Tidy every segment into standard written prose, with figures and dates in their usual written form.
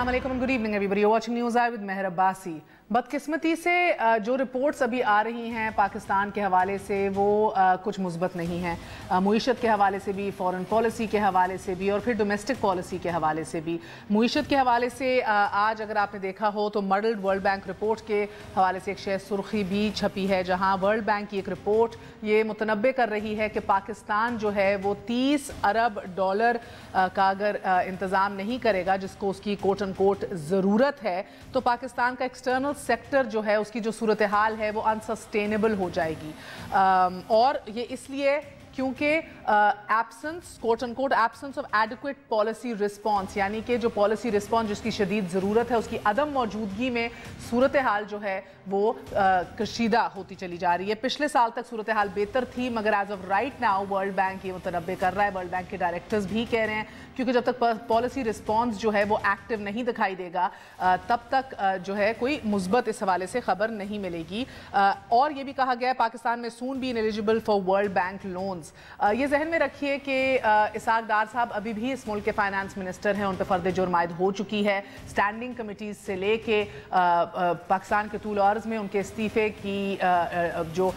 अस्सलाम वालेकुम, good evening everybody, watching news I with Mehar Abbasi. बदकिस्मती से जो रिपोर्ट्स अभी आ रही हैं पाकिस्तान के हवाले से वो कुछ मुस्बत नहीं हैं। मुईशत के हवाले से भी, फॉरेन पॉलिसी के हवाले से भी और फिर डोमेस्टिक पॉलिसी के हवाले से भी। मुईशत के हवाले से आज अगर आपने देखा हो तो मॉडल्ड वर्ल्ड बैंक रिपोर्ट के हवाले से एक शेयर सुर्खी भी छपी है, जहाँ वर्ल्ड बैंक की एक रिपोर्ट ये मुतनब्बे कर रही है कि पाकिस्तान जो है वो $30 अरब का अगर इंतज़ाम नहीं करेगा, जिसको उसकी कोट एंड कोट ज़रूरत है, तो पाकिस्तान का एक्सटर्नल सेक्टर जो है उसकी जो सूरत हाल है वो अनसस्टेनेबल हो जाएगी। और ये इसलिए क्योंकि absence quote end quote absence of adequate policy response, यानी कि जो पॉलिसी रिस्पॉन्स जिसकी शदीद ज़रूरत है उसकी अदम मौजूदगी में सूरत हाल जो है वो कशीदा होती चली जा रही है। पिछले साल तक सूरत हाल बेहतर थी, मगर as of right now world bank ये मुतनब्बे कर रहा है। वर्ल्ड बैंक के डायरेक्टर्स भी कह रहे हैं क्योंकि जब तक पॉलिसी रिस्पॉन्स जो है वो एक्टिव नहीं दिखाई देगा तब तक जो है कोई मुस्बत इस हवाले से खबर नहीं मिलेगी। और ये भी कहा गया है पाकिस्तान में soon be ineligible for world bank loan. ये जहन में रखिए कि इसाक डार साहब अभी भी इस मुल्क के फाइनेंस मिनिस्टर हैं, उन पर फर्द जुर्म आयद हो चुकी है। स्टैंडिंग कमेटीज से लेके पाकिस्तान के तूल अर्ज़ में उनके इस्तीफ़े की जो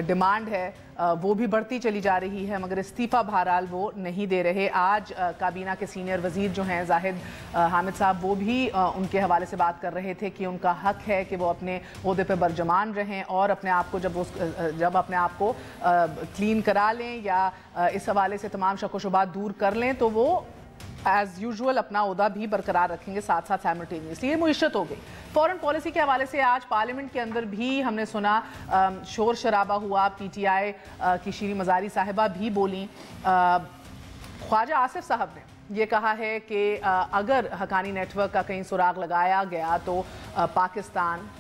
डिमांड है वो भी बढ़ती चली जा रही है, मगर इस्तीफ़ा बहरहाल वो नहीं दे रहे। आज काबीना के सीनियर वज़ीर जो हैं जाहिद हामिद साहब, वो भी उनके हवाले से बात कर रहे थे कि उनका हक है कि वो अपने ओहदे पे बरजमान रहें और अपने आप को जब अपने आप को क्लीन करा लें या इस हवाले से तमाम शक व शुबहात दूर कर लें तो वो एज़ यूजुअल अपना ओहदा भी बरकरार रखेंगे, साथ साथ साइमल्टेनियसली। ये मुईशत हो गई। फॉरेन पॉलिसी के हवाले से आज पार्लियामेंट के अंदर भी हमने सुना शोर शराबा हुआ। PTI की शीरी मज़ारी साहिबा भी बोली। ख्वाजा आसिफ साहब ने ये कहा है कि अगर हकानी नेटवर्क का कहीं सुराग लगाया गया तो पाकिस्तान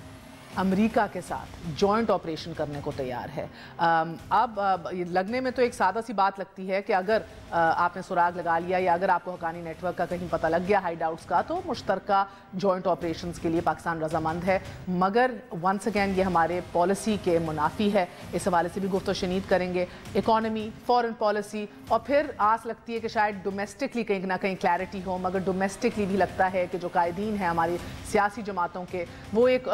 अमेरिका के साथ जॉइंट ऑपरेशन करने को तैयार है। अब लगने में तो एक सादा सी बात लगती है कि अगर आपने सुराग लगा लिया या अगर आपको हकानी नेटवर्क का कहीं पता लग गया हाइड आउट्स का, तो मुश्तरका जॉइंट ऑपरेशंस के लिए पाकिस्तान रजामंद है। मगर वंस अगैन ये हमारे पॉलिसी के मुनाफी है। इस हवाले से भी गुफ्त व शनीद करेंगे। इकॉनमी, फॉरेन पॉलिसी और फिर आस लगती है कि शायद डोमेस्टिकली कहीं ना कहीं क्लैरिटी हो, मगर डोमेस्टिकली भी लगता है कि जो कायदीन हैं हमारी सियासी जमातों के, वो एक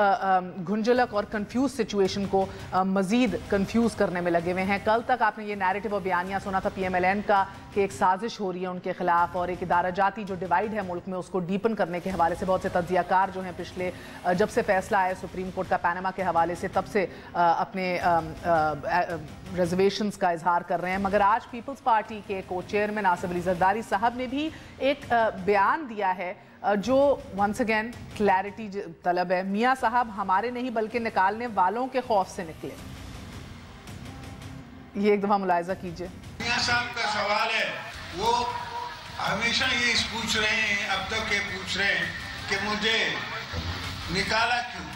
गुंजलक और कंफ्यूज सिचुएशन को मजीद कंफ्यूज करने में लगे हुए हैं। कल तक आपने ये नैरेटिव और बयानिया सुना था PMLN का कि एक साजिश हो रही है उनके खिलाफ और एक इदारा जाती जो डिवाइड है मुल्क में उसको डीपन करने के हवाले से बहुत से तज्जियाकार जो हैं पिछले जब से फैसला आया सुप्रीम कोर्ट का पैनामा के हवाले से तब से अपने रिजर्वेशंस का इजहार कर रहे हैं। मगर आज पीपल्स पार्टी के को चेयरमैन आसिफ अली जरदारी साहब ने भी एक बयान दिया है जो वंस अगेन क्लैरिटी तलब है। मियाँ साहब हमारे नहीं बल्कि निकालने वालों के खौफ से निकले। ये एक दफा मुलाहिजा कीजिए। मियाँ साहब का सवाल है, वो हमेशा ये पूछ रहे हैं, अब तक ये पूछ रहे हैं कि मुझे निकाला क्यों।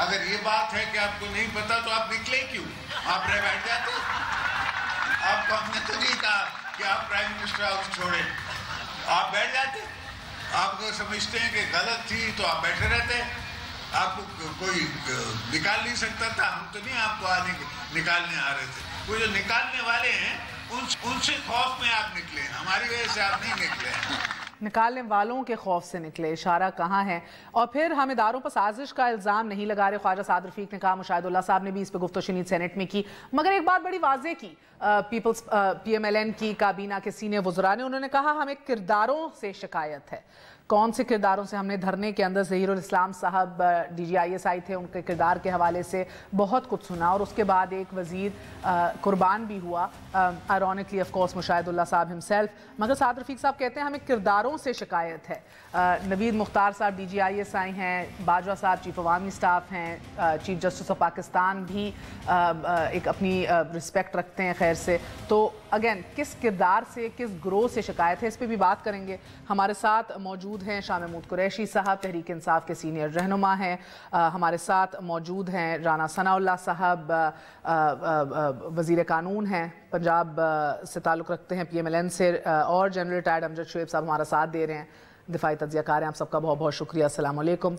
अगर ये बात है कि आपको नहीं पता तो आप निकले क्यों, आप रह बैठ जाते। आपको हमने तो नहीं कहा कि आप प्राइम मिनिस्टर हाउस छोड़े, आप बैठ जाते। आप समझते हैं कि गलत थी तो आप बैठे रहते। आपको कोई निकाल नहीं सकता था, हम तो नहीं आपको निकालने आ रहे थे। वो जो निकालने वाले हैं उनसे खौफ में आप निकले, हमारी वजह से आप नहीं निकले। निकालने वालों के खौफ से निकले, इशारा कहाँ है। और फिर हम इदारों पर साजिश का इल्ज़ाम नहीं लगा रहे। ख्वाजा साद रफीक ने कहा, मुशाहिदुल्लाह साहब ने भी इस पर गुफ्त व शनीद सेनेट में की। मगर एक बात बड़ी वाज़ेह की PMLN की काबीना के सीनियर वज़रा ने, उन्होंने कहा हमें किरदारों से शिकायत है। कौन से किरदारों से? हमने धरने के अंदर ज़हीरुल इस्लाम साहब DGIS थे, उनके किरदार के हवाले से बहुत कुछ सुना और उसके बाद एक वज़ीर कुर्बान भी हुआ, आयरॉनिकली ऑफ कोर्स मुशाहिदुल्लाह साहब हिमसेल्फ। मगर साद रफीक साहब कहते हैं हमें किरदारों से शिकायत है। नवीद मुख्तार साहब DGIS हैं, बाजवा साहब चीफ अवामी स्टाफ हैं, चीफ जस्टिस ऑफ पाकिस्तान भी एक अपनी रिस्पेक्ट रखते हैं खैर से। तो अगेन किस किरदार से, किस ग्रोह से शिकायत है, इस पर भी बात करेंगे। हमारे साथ मौजूद हैं शाह महमूद कुरैशी साहब, तहरीक इंसाफ के सीनियर रहनुमा हैं। हमारे साथ मौजूद हैं राना सनाउल्लाह साहब, वज़ीर कानून हैं, पंजाब से ताल्लुक़ रखते हैं PMLN से, और जनरल रिटायर्ड अमजद शुएब साहब हमारा साथ दे रहे हैं, दिफाई तज्जियाकार हैं। आप सबका बहुत बहुत शुक्रिया। अस्सलाम वालेकुम।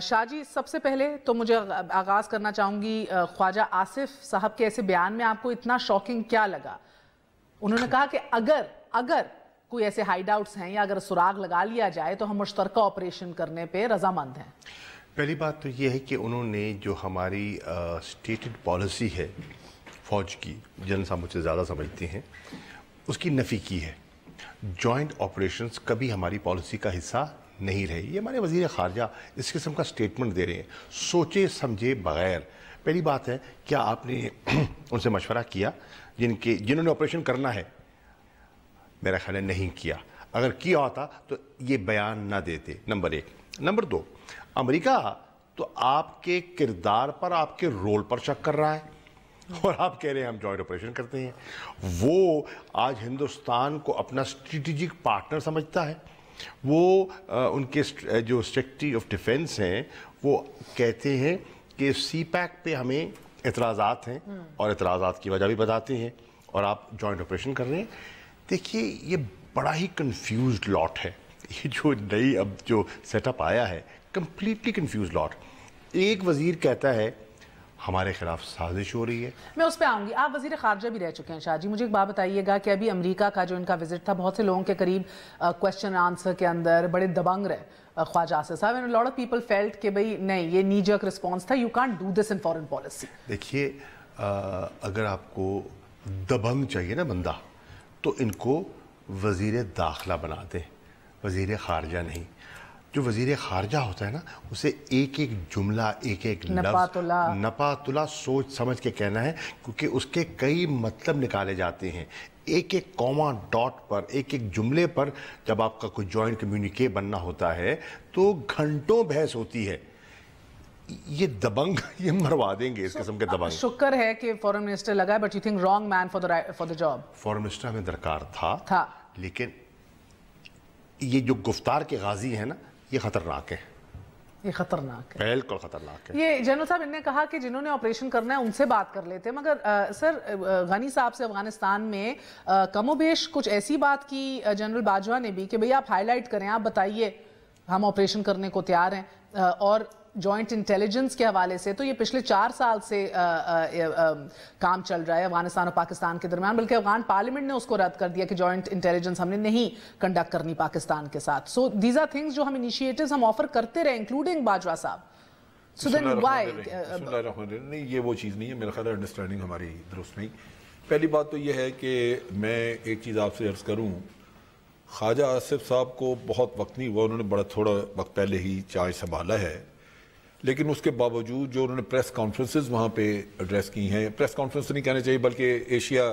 शाह जी, सबसे पहले तो मुझे आगाज़ करना चाहूँगी ख्वाजा आसिफ साहब के ऐसे बयान में आपको इतना शॉकिंग क्या लगा? उन्होंने कहा कि अगर کوئی ایسے ہائیڈ آؤٹس ہیں یا اگر سراغ لگا لیا جائے تو ہم مشترکہ آپریشن کرنے پہ رضامند ہیں؟ پہلی بات تو یہ ہے کہ انہوں نے جو ہماری اسٹیٹڈ پالیسی ہے فوج کی، جنرل صاحب مجھ سے زیادہ سمجھتے ہیں، اس کی نفی کی ہے. جوائنٹ آپریشنز کبھی ہماری پالیسی کا حصہ نہیں رہے. یہ ہمارے وزیر خارجہ اس قسم کا سٹیٹمنٹ دے رہے ہیں سوچے سمجھے بغیر. پہلی بات ہے، کیا آپ نے ان سے مشورہ کیا جنہوں نے آپریشن کرنا ہے؟ میرا خیال ہے نہیں کیا. اگر کیا ہوتا تو یہ بیان نہ دیتے، نمبر 1. نمبر 2، امریکہ تو آپ کے کردار پر، آپ کے رول پر شک کر رہا ہے اور آپ کہہ رہے ہیں ہم جوائنٹ آپریشن کرتے ہیں. وہ آج ہندوستان کو اپنا اسٹریٹجک پارٹنر سمجھتا ہے. وہ ان کے جو سیکرٹری آف ڈیفنس ہیں وہ کہتے ہیں کہ سی پیک پہ ہمیں اعتراضات ہیں اور اعتراضات کی وجہ بھی بتاتے ہیں، اور آپ جوائنٹ آپریشن کر رہے ہیں. دیکھیے یہ بڑا ہی کنفیوزڈ لاٹ ہے. یہ جو نئی اب جو سیٹ اپ آیا ہے کمپلیٹلی کنفیوزڈ لاٹ. ایک وزیر کہتا ہے ہمارے خلاف سازش ہو رہی ہے. میں اس پہ آؤں گی. آپ وزیر خارجہ بھی رہ چکے ہیں شاہ جی، مجھے ایک بات بتائیے گا کہ ابھی امریکہ کا جو ان کا وزٹ تھا، بہت سے لوگوں کے قریب کوشچن آنسر کے اندر بڑے دبنگ رہے خواجہ آصف صاحب. And lot of people felt کہ بھئی نہیں، یہ نی جرک رسپانس تھا، you can't do this in foreign policy. دیکھیے اگر آپ کو دبنگ چاہیے نا بندہ، تو ان کو وزیر داخلہ بنا دیں، وزیر خارجہ نہیں. جو وزیر خارجہ ہوتا ہے نا، اسے ایک ایک جملہ، ایک ایک لفظ نپاتلا سوچ سمجھ کے کہنا ہے، کیونکہ اس کے کئی مطلب نکالے جاتے ہیں. ایک ایک کوما ڈاٹ پر، ایک ایک جملے پر جب آپ کا کوئی جوائنٹ کمیونیکے بننا ہوتا ہے تو گھنٹوں بحث ہوتی ہے. یہ دبنگ یہ مروا دیں گے اس قسم کے دبنگ. شکر ہے کہ فورن منسٹر لگا ہے، but you think wrong man for the job. Foreign minister ہمیں درکار تھا، لیکن یہ جو گفتار کے غازی ہیں نا، یہ خطرناک ہے. یہ خطرناک ہے، بالکل خطرناک ہے. یہ جنرل صاحب نے کہا کہ جنہوں نے آپریشن کرنا ہے ان سے بات کر لیتے، مگر سر غنی صاحب سے افغانستان میں کم و بیش کچھ ایسی بات کی جنرل باجوہ نے بھی کہ بھئی آپ ہائی لائٹ کریں، آپ بتائیے ہم آپریشن کرنے کو تیار ہیں. اور جوائنٹ انٹیلیجنس کے حوالے سے تو یہ پچھلے 4 سال سے کام چل رہا ہے افغانستان اور پاکستان کے درمیان، بلکہ افغان پارلیمنٹ نے اس کو رد کر دیا کہ جوائنٹ انٹیلیجنس ہم نے نہیں کنڈکٹ کرنی پاکستان کے ساتھ. سو دیز آر تھنگز جو ہم انیشیٹیوز ہم آفر کرتے رہے انکلوڈنگ باجوہ صاحب. سو دین وائی؟ بسم اللہ الرحمن الرحیم. نہیں، یہ وہ چیز نہیں ہے، میرا خیال ہے انڈرسٹینڈنگ ہماری درست نہیں. پہلی بات تو یہ ہے کہ میں ایک چیز آپ سے عرض کروں، خواجہ آصف صاحب کو بہت وقت نہیں ہوا، انہوں نے بڑا تھوڑا وقت پہلے ہی چارج سنبھالا ہے، لیکن اس کے باوجود جو انہوں نے پریس کانفرنسز وہاں پہ ایڈریس کی ہیں، پریس کانفرنس نہیں کہنا چاہیے بلکہ ایشیا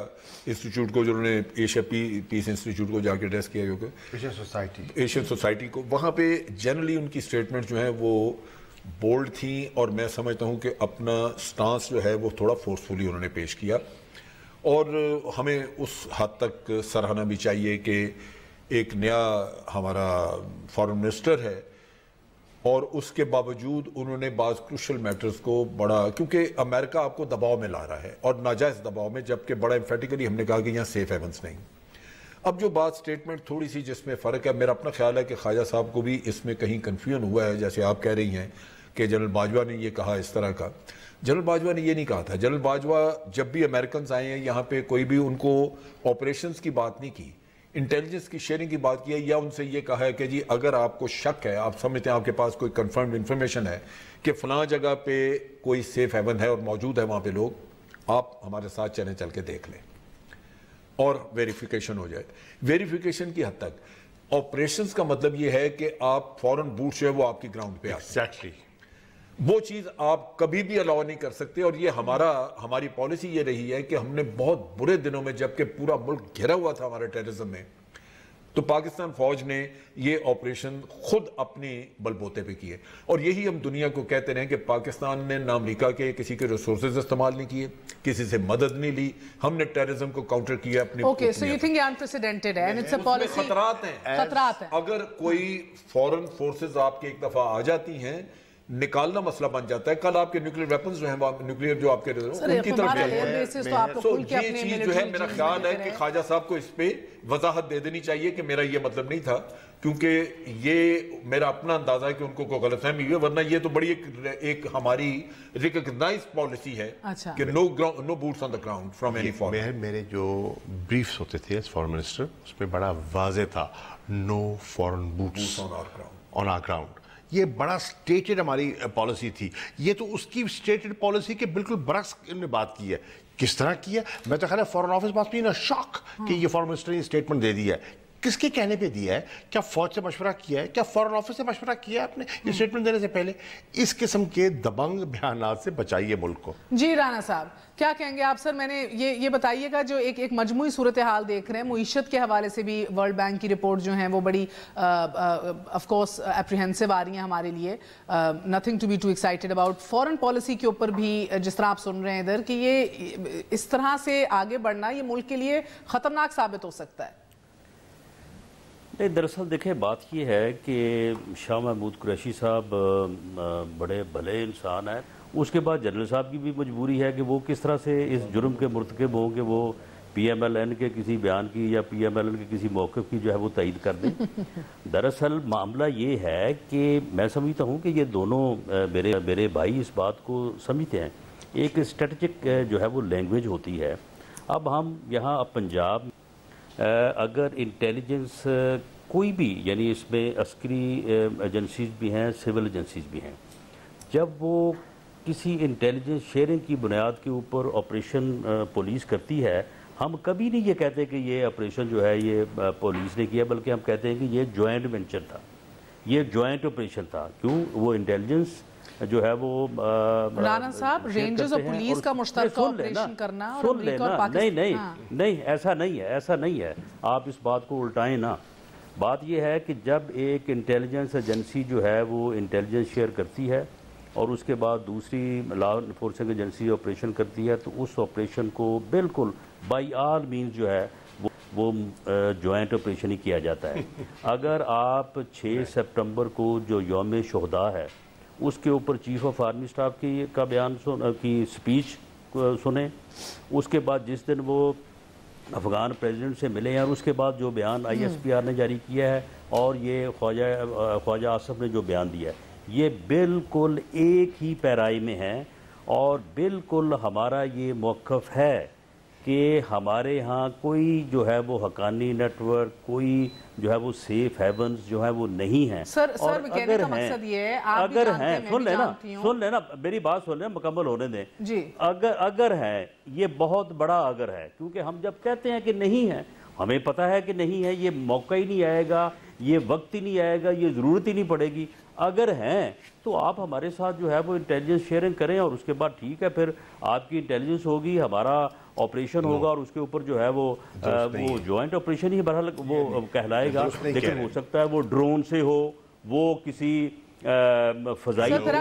انسٹیٹیوٹ کو، جو انہوں نے ایشیا پیس انسٹیٹیوٹ کو جا کے ایڈریس کیا، جو کہ ایشین سوسائٹی کو، وہاں پہ جنرلی ان کی سٹیٹمنٹ جو ہیں وہ بولڈ تھیں، اور میں سمجھتا ہوں کہ اپنا سٹانس جو ہے وہ تھوڑا فورسفلی انہوں نے پیش کیا. اور ہمیں اس حد تک سراہنا بھی چاہیے کہ ایک نیا ہمارا فارن منسٹر ہے، اور اس کے باوجود انہوں نے بعض کروشل میٹرز کو بڑا، کیونکہ امریکہ آپ کو دباؤ میں لا رہا ہے اور ناجائز دباؤ میں، جبکہ بڑا ایمفیٹیکلی ہم نے کہا کہ یہاں سیف ہیونس نہیں. اب جو بات سٹیٹمنٹ تھوڑی سی جس میں فرق ہے، میرا اپنا خیال ہے کہ خواجہ صاحب کو بھی اس میں کہیں کنفیوژن ہوا ہے، جیسے آپ کہہ رہی ہیں کہ جنرل باجوہ نے یہ کہا اس طرح کا. جنرل باجوہ نے یہ نہیں کہا تھا. جنرل باجوہ جب بھی امریکنز آئے ہیں یہاں پہ، کوئی بھی ان کو آپریشنز کی بات نہیں کی، انٹیلیجنس کی شیئرنگ کی بات کی ہے، یا ان سے یہ کہا ہے کہ جی اگر آپ کو شک ہے، آپ سمجھتے ہیں آپ کے پاس کوئی کنفرمڈ انفارمیشن ہے کہ فلاں جگہ پہ کوئی سیف ہیون ہے اور موجود ہے وہاں پہ لوگ، آپ ہمارے ساتھ چلیں، چل کے دیکھ لیں اور ویریفیکیشن ہو جائے. ویریفیکیشن کی حد تک آپریشنز کا مطلب یہ ہے کہ آپ فورن بوٹ جو ہے وہ آپ کی گراؤنڈ پہ ایگزیکٹلی وہ چیز آپ کبھی بھی الاؤ نہیں کر سکتے. اور یہ ہماری پالیسی یہ رہی ہے کہ ہم نے بہت برے دنوں میں، جبکہ پورا ملک گھرا ہوا تھا ہمارے ٹیررزم میں، تو پاکستان فوج نے یہ آپریشن خود اپنی بلبوتے پہ کیے. اور یہی ہم دنیا کو کہتے رہے کہ پاکستان نے نہ امریکہ کے کسی کے ریسورسز استعمال نہیں کیے، کسی سے مدد نہیں لی، ہم نے ٹیررزم کو کاؤنٹر کیا اپنی. اوکے، سو یو تھنک یہ انپریسیڈنٹڈ ہے، اٹس اے پالیسی. خطرات ہیں. خطرات ہیں. اگر کوئی فورن فورسز آپ کی ایک دفعہ آ جاتی ہیں، निकालना मसला बन जाता है। कल आपके न्यूक्लियर वेपन्स जो हैं, न्यूक्लियर जो आपके उनकी तरफ ये चीज जो है, मेरा ख्याल है कि ख्वाजा साहब को इस पे वजाहत दे देनी चाहिए कि मेरा ये मतलब नहीं था, क्योंकि ये मेरा अपना अंदाजा है कि उनको कोई गलतफहमी हुई है, वरना ये तो बड़ी एक हमारी रिकॉग्नाइज्ड पॉलिसी है कि no boots on the ground from any foreign. मेरे जो ब्रीफ्स होते थे एज फॉरेन मिनिस्टर, उसमें बड़ा वाज़ेह था no foreign boots on our ground. ये बड़ा स्टेटेड हमारी पॉलिसी थी। ये तो उसकी स्टेटेड पॉलिसी के बिल्कुल बरक्स इन्होंने बात की है। किस तरह की है? मैं तो ख्याल है foreign office must be in a shock कि ये फॉरेन मिनिस्टर ने स्टेटमेंट दे दिया है। किसके कहने पे दिया है? क्या फौज से मशवरा किया है? क्या फॉरेन ऑफिस से मशवरा किया है आपने ये स्टेटमेंट देने से पहले? इस किस्म के दबंग बयानात से बचाइए मुल्क को। जी राना साहब क्या कहेंगे आप? सर मैंने ये बताइएगा, जो एक मजमूई सूरत हाल देख रहे हैं, मुईशत के हवाले से भी वर्ल्ड बैंक की रिपोर्ट जो है वो बड़ी ऑफ कोर्स एप्रीहेंसिव आ रही है हमारे लिए। Nothing to be too excited about. Foreign policy के ऊपर भी जिस तरह आप सुन रहे हैं इधर कि ये इस तरह से आगे बढ़ना ये मुल्क के लिए खतरनाक साबित हो सकता है। नहीं, दरअसल देखें, बात ये है कि शाह महमूद कुरैशी साहब बड़े भले इंसान हैं। उसके बाद जनरल साहब की भी मजबूरी है कि वो किस तरह से इस जुर्म के मुर्तकब हों कि वो PMLN के किसी बयान की या PMLN के किसी मौक़िफ़ की जो है वो तईद कर दें। दरअसल मामला ये है कि मैं समझता हूँ कि ये दोनों मेरे भाई इस बात को समझते हैं। एक स्ट्रेटजिक जो है वो लैंग्वेज होती है। अब हम यहाँ पंजाब अगर इंटेलिजेंस कोई भी, यानी इसमें अस्करी एजेंसीज भी हैं, सिविल एजेंसीज भी हैं, जब वो किसी इंटेलिजेंस शेयरिंग की बुनियाद के ऊपर ऑपरेशन पुलिस करती है, हम कभी नहीं ये कहते कि ये ऑपरेशन जो है ये पुलिस ने किया, बल्कि हम कहते हैं कि ये जॉइंट वेंचर था, ये जॉइंट ऑपरेशन था। क्यों? वो इंटेलिजेंस जो है वो राना साहब रेंजर्स और पुलिस का मुश्तरका ऑपरेशन करना और अमेरिका और पाकिस्तान। नहीं ऐसा नहीं है। आप इस बात को उल्टाएं ना। बात यह है कि जब एक इंटेलिजेंस एजेंसी जो है वो इंटेलिजेंस शेयर करती है और उसके बाद दूसरी लॉ इन्फोर्सिंग एजेंसी ऑपरेशन करती है, तो उस ऑपरेशन को बिल्कुल बाई ऑल मीन्स जो है वो जॉइंट ऑपरेशन ही किया जाता है। अगर आप 6 सितंबर को जो यौम शुहदा है उसके ऊपर चीफ ऑफ आर्मी स्टाफ का बयान की स्पीच सुने, उसके बाद जिस दिन वो अफ़गान प्रेसिडेंट से मिले हैं और उसके बाद जो बयान ISPR ने जारी किया है और ये ख्वाजा आसिफ ने जो बयान दिया है, ये बिल्कुल एक ही पैराई में है और बिल्कुल हमारा ये मौक़िफ़ है कि हमारे यहाँ कोई जो है वो हकानी नेटवर्क, कोई जो है वो सेफ हेवन्स जो है वो नहीं है। सर कहने का मकसद ये है, आप अगर हैं, सुन लेना मेरी बात सुन लेना, मुकम्मल होने दें जी। अगर है, ये बहुत बड़ा अगर है, क्योंकि हम जब कहते हैं कि नहीं है, हमें पता है कि नहीं है, ये मौका ही नहीं आएगा, ये वक्त ही नहीं आएगा, ये ज़रूरत ही नहीं पड़ेगी। अगर हैं तो आप हमारे साथ जो है वो इंटेलिजेंस शेयरिंग करें और उसके बाद ठीक है, फिर आपकी इंटेलिजेंस होगी, हमारा ऑपरेशन होगा और उसके ऊपर जो है वो जॉइंट ऑपरेशन ही बहरहाल वो कहलाएगा। लेकिन हो सकता है वो ड्रोन से हो, वो किसी फजाई अगर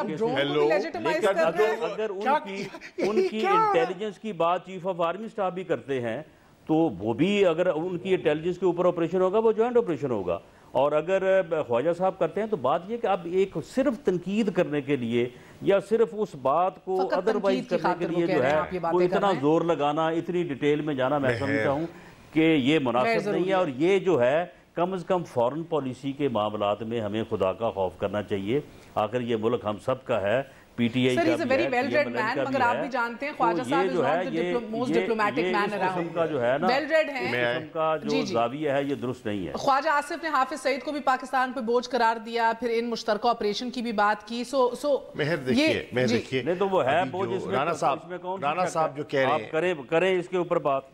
उनकी इंटेलिजेंस की बात चीफ ऑफ आर्मी स्टाफ भी करते हैं, तो वो भी अगर उनकी इंटेलिजेंस के ऊपर ऑपरेशन होगा वो जॉइंट ऑपरेशन होगा। और अगर ख्वाजा साहब करते हैं तो बात ये कि अब एक सिर्फ तनकीद करने के लिए या सिर्फ उस बात को अदरवाइज करने के लिए जो है वो इतना जोर लगाना, इतनी डिटेल में जाना, मैं समझता हूँ कि ये मुनासिब नहीं है। और ये जो है कम से कम फॉरेन पॉलिसी के मामलात में हमें खुदा का खौफ करना चाहिए। आखिर ये मुल्क हम सब का है, PTI का भी है, मगर आप भी जानते हैं Khwaja Sahab is not the most diplomatic man around का जो है ना, वेल रेड है, किस्म का जो जाविया है ये दुरुस्त नहीं है। ख्वाजा आसिफ ने हाफिज सईद को भी पाकिस्तान पे बोझ करार दिया, फिर इन मुश्तरका ऑपरेशन की भी बात की। सो मेहर देखिए नहीं तो वो है बोझ, इसमें राना साहब जो कह रहे हैं, करें इसके ऊपर बात।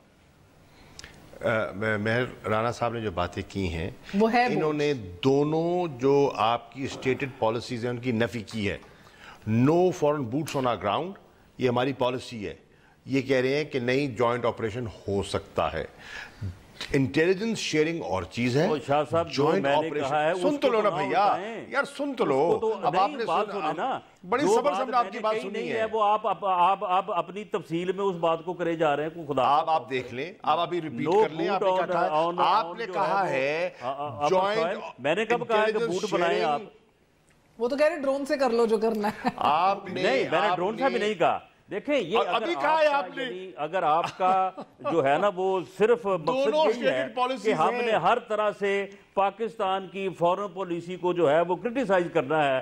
मेहर राना साहब ने जो बातें की हैं वो है, इन्होंने दोनों जो आपकी स्टेटेड पॉलिसीज हैं उनकी नफी की है। No foreign boots on our ground, ये हमारी पॉलिसी है। ये कह रहे हैं कि नहीं, जॉइंट ऑपरेशन हो सकता है। इंटेलिजेंस शेयरिंग और चीज है, जॉइंट ऑपरेशन। सुन तो लो ना भैया, यार सुन तो लो। अब आपने ना बड़ी सब्र से आपकी बात सुनी है, वो आप अपनी तफसील में उस बात को करे जा रहे हैं। खुदा आप देख लें, आप अभी रिपीट कर लें। आपने कहा है जॉइंट, मैंने कब कहा कि बूट बनाए आप? وہ تو کہہ رہے ڈرون سے کر لو جو کرنا ہے. آپ نے نہیں، میں نے ڈرون سے بھی نہیں کہا. دیکھیں یہ ابھی کہا ہے آپ نے، اگر آپ کا جو ہے نا وہ صرف مقصد یہی ہے کہ ہم نے ہر طرح سے پاکستان کی فورن پالیسی کو جو ہے وہ کرٹیسائز کرنا ہے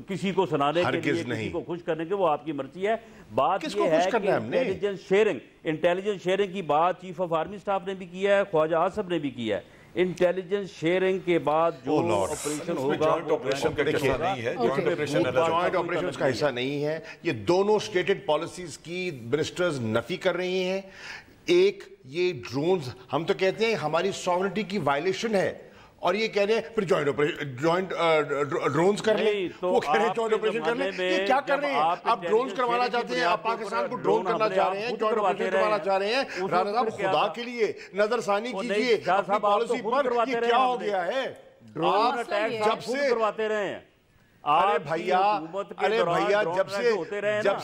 کسی کو سنانے کے لیے، کسی کو خوش کرنے کے، وہ آپ کی مرضی ہے. بات یہ ہے کہ انٹیلیجنس شیئرنگ کی بات چیف آف آرمی سٹاف نے بھی کیا ہے، خواجہ آصف نے بھی کیا ہے. انٹیلیجنس شیئرنگ کے بعد جو آپریشن ہوگا جوائنٹ آپریشن کا حصہ نہیں ہے. جوائنٹ آپریشن کا حصہ نہیں ہے. یہ دونوں اسٹیٹڈ پالیسیز کی منسٹرز نفی کر رہی ہیں. ایک یہ ڈرونز ہم تو کہتے ہیں ہماری سوورنٹی کی وائلیشن ہے، اور یہ کہہ رہے ہیں پھر جوائنٹ ڈرونز کر لیں. وہ کہہ رہے ہیں جوائنٹ آپریشن کر لیں. یہ کیا کر رہیں ہیں آپ؟ ڈرونز کروانا چاہتے ہیں، آپ پاکستان کو ڈرون کرنا چاہ رہے ہیں، جوائنٹ آپریشن کروانا چاہ رہے ہیں. رانا صاحب خدا کے لیے نظر ثانی کیجئے اپنی پالیسی پر. یہ کیا ہو گیا ہے؟ جب سے کرواتے رہے ہیں. ارے بھیا جب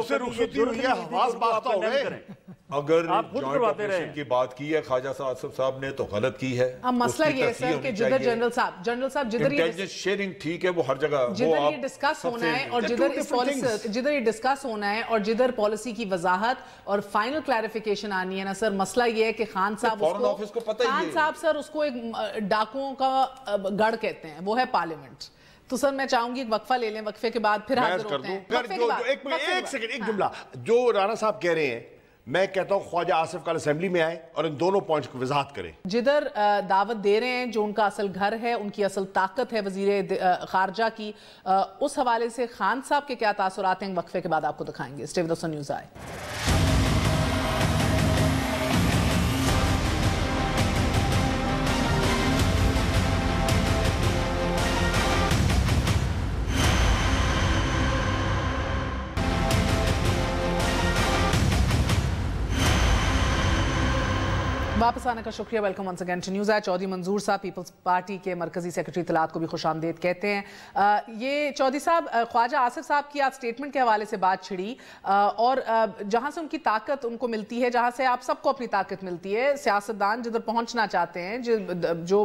سے رخصتی ہوئی ہے حواس باختہ ہو گئے. اگر جوائنٹ آپریشن کی بات کی ہے خواجہ آصف صاحب نے تو غلط کی ہے. اب مسئلہ یہ ہے سر کہ جدھر جنرل صاحب جدھر انٹیلیجنس شیئرنگ ٹھیک ہے، وہ ہر جگہ جدھر یہ ڈسکس ہونا ہے اور جدھر یہ ڈسکس ہونا ہے اور جدھر پالیسی کی وضاحت اور فائنل کلیریفیکیشن آنی ہے نا سر، مسئلہ یہ ہے کہ خان صاحب سر اس کو ایک ڈاکوؤں کا گڑھ کہتے ہیں، وہ ہے پارلیمنٹ. تو سر میں چاہوں گی ایک وقفہ لے لیں، وقفے کے بعد پھر حاضر ہوتے ہیں. ایک سیکنڈ، ایک جملہ جو رانا صاحب کہہ رہے ہیں، میں کہتا ہوں خواجہ آصف کل اسمبلی میں آئے اور ان دونوں پوائنٹس کو وضاحت کریں. جدھر دعوت دے رہے ہیں جو ان کا اصل گھر ہے، ان کی اصل طاقت ہے وزیر خارجہ کی، اس حوالے سے خان صاحب کے کیا تاثرات ہیں وقفے کے بعد آپ کو دکھائیں گے. Stay with us on news I. واپس آنے کا شکریہ. Welcome once again to news I. Chaudhry Manzoor sahab Peoples party کے مرکزی سیکرٹری اطلاعات کو بھی خوش آمدید کہتے ہیں. یہ چودھری صاحب خواجہ آصف صاحب کی آج سٹیٹمنٹ کے حوالے سے بات چھڑی، اور جہاں سے ان کی طاقت ان کو ملتی ہے، جہاں سے آپ سب کو اپنی طاقت ملتی ہے، سیاستدان جدھر پہنچنا چاہتے ہیں، جو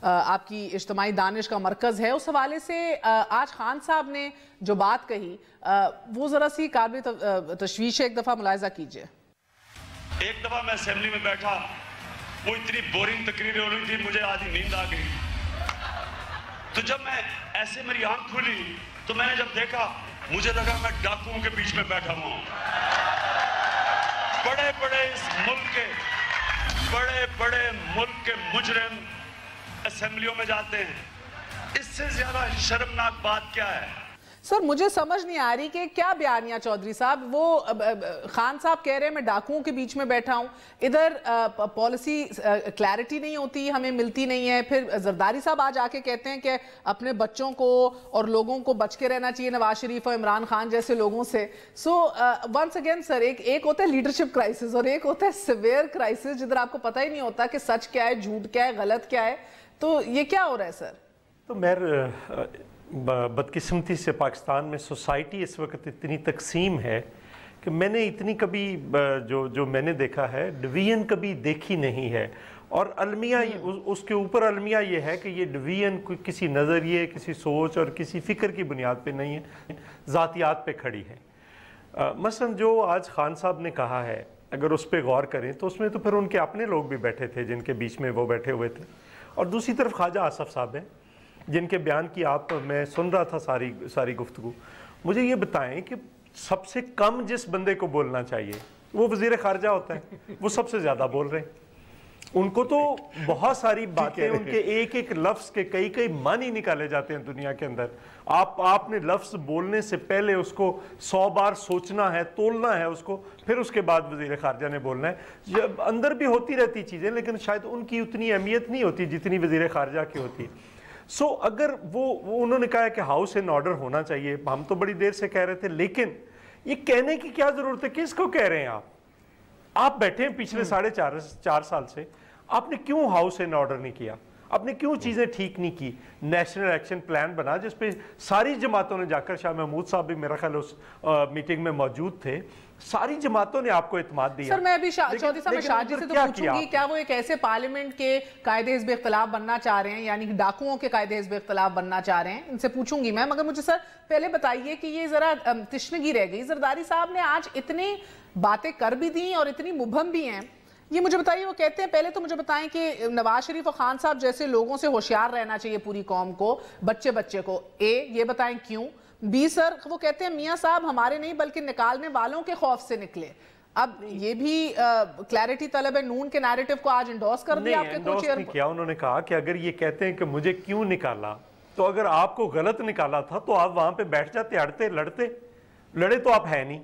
آپ کی اجتماعی دانش کا مرکز ہے، اس حوالے سے آج خان صاحب نے جو بات کہی وہ ذرا سی قابل تشویش ہے. ایک دفعہ ملاحظہ کیجئے. ایک دفعہ میں اسمبلی میں بیٹھا، وہ اتنی بورنگ تقریر ہو رہی تھی، مجھے آدھی نیند آ گئی. تو جب میں ایسے میری آنکھ کھلی تو میں نے جب دیکھا، مجھے لگا میں ڈاکوؤں کے بیچ میں بیٹھا ہوں. بڑے بڑے اس ملک کے مجرم اسمبلیوں میں جاتے ہیں. اس سے زیادہ شرمناک بات کیا ہے؟ سر مجھے سمجھ نہیں آ رہی کہ کیا بیانیہ چودھری صاحب. وہ خان صاحب کہہ رہے ہیں میں ڈاکوؤں کے بیچ میں بیٹھا ہوں، ادھر پالیسی کلیئرٹی نہیں ہوتی، ہمیں ملتی نہیں ہے. پھر زرداری صاحب آج آ کے کہتے ہیں کہ اپنے بچوں کو اور لوگوں کو بچ کے رہنا چاہیے نواز شریف اور عمران خان جیسے لوگوں سے. سو ونس اگین سر، ایک ہوتا ہے لیڈرشپ کرائسس اور ایک ہوتا ہے سیویئر کرائسس، جدھر آپ کو پتہ ہی نہیں ہوتا کہ سچ کیا ہے، جھوٹ کیا ہے، غلط کیا ہے. تو یہ کیا ہو رہا ہے سر؟ تو بدقسمتی سے پاکستان میں سوسائٹی اس وقت اتنی تقسیم ہے کہ میں نے اتنی کبھی جو میں نے دیکھا ہے ڈویژن کبھی دیکھی نہیں ہے. اور المیہ اس کے اوپر المیہ یہ ہے کہ یہ ڈویژن کسی نظریے، کسی سوچ اور کسی فکر کی بنیاد پہ نہیں ہے، ذاتیات پہ کھڑی ہے. مثلا جو آج خان صاحب نے کہا ہے، اگر اس پہ غور کریں تو اس میں تو پھر ان کے اپنے لوگ بھی بیٹھے تھے جن کے بیچ میں وہ بیٹھے ہوئے تھے، اور دوسری طرف خواجہ آصف صاحب ہیں جن کے بیان کی میں سن رہا تھا ساری گفتگو. مجھے یہ بتائیں کہ سب سے کم جس بندے کو بولنا چاہیے وہ وزیر خارجہ ہوتا ہے، وہ سب سے زیادہ بول رہے ہیں. ان کو تو بہت ساری باتیں، ان کے ایک ایک لفظ کے کئی معنی نکالے جاتے ہیں دنیا کے اندر. آپ نے لفظ بولنے سے پہلے اس کو 100 بار سوچنا ہے، تولنا ہے اس کو، پھر اس کے بعد وزیر خارجہ نے بولنا ہے. جب اندر بھی ہوتی رہتی چیزیں، لیکن شاید ان کی اتنی اہمیت نہیں ہوتی جتنی وزیر خارجہ کی ہوتی. اگر وہ انہوں نے کہا ہے کہ ہاؤس ان آرڈر ہونا چاہیے، ہم تو بڑی دیر سے کہہ رہے تھے، لیکن یہ کہنے کی کیا ضرورت ہے؟ کس کو کہہ رہے ہیں آپ بیٹھے ہیں پچھلے 4.5 سال سے، آپ نے کیوں ہاؤس ان آرڈر نہیں کیا؟ आपने क्यों चीज़ें ठीक नहीं की? नेशनल एक्शन प्लान बना जिस पे सारी जमातों ने जाकर, शाह महमूद साहब भी मेरा ख्याल उस मीटिंग में मौजूद थे, सारी जमातों ने आपको इत्मीनान दिया। सर मैं भी चौधरी साहब मैं शाह जी से तो पूछूंगी, क्या वो एक ऐसे पार्लियामेंट के कायदे हिज़्ब इख्तिलाफ बनना चाह रहे हैं, यानी कि डाकुओं के कायदे हिज़्ब इख्तिलाफ बनना चाह रहे हैं? इनसे पूछूंगी मैं, मगर मुझे सर पहले बताइए कि ये जरा तशनगी रह गई, जरदारी साहब ने आज इतनी बातें कर भी दी और इतनी मुबहम भी हैं, ये मुझे बताइए, वो कहते हैं, पहले तो मुझे बताएं कि नवाज शरीफ और खान साहब जैसे लोगों से होशियार रहना चाहिए पूरी कौम को, बच्चे बच्चे को, ये बताएं क्यों? बी सर वो कहते हैं मियां साहब हमारे नहीं बल्कि निकालने वालों के खौफ से निकले। अब ये भी क्लैरिटी तलब है, नून के नैरेटिव को आज इंडोर्स कर दिया आपके को चेयर क्या? उन्होंने कहा कि अगर ये कहते हैं कि मुझे क्यों निकाला, तो अगर आपको गलत निकाला था तो आप वहां पे बैठ जाते, अड़ते, लड़े तो आप है नहीं,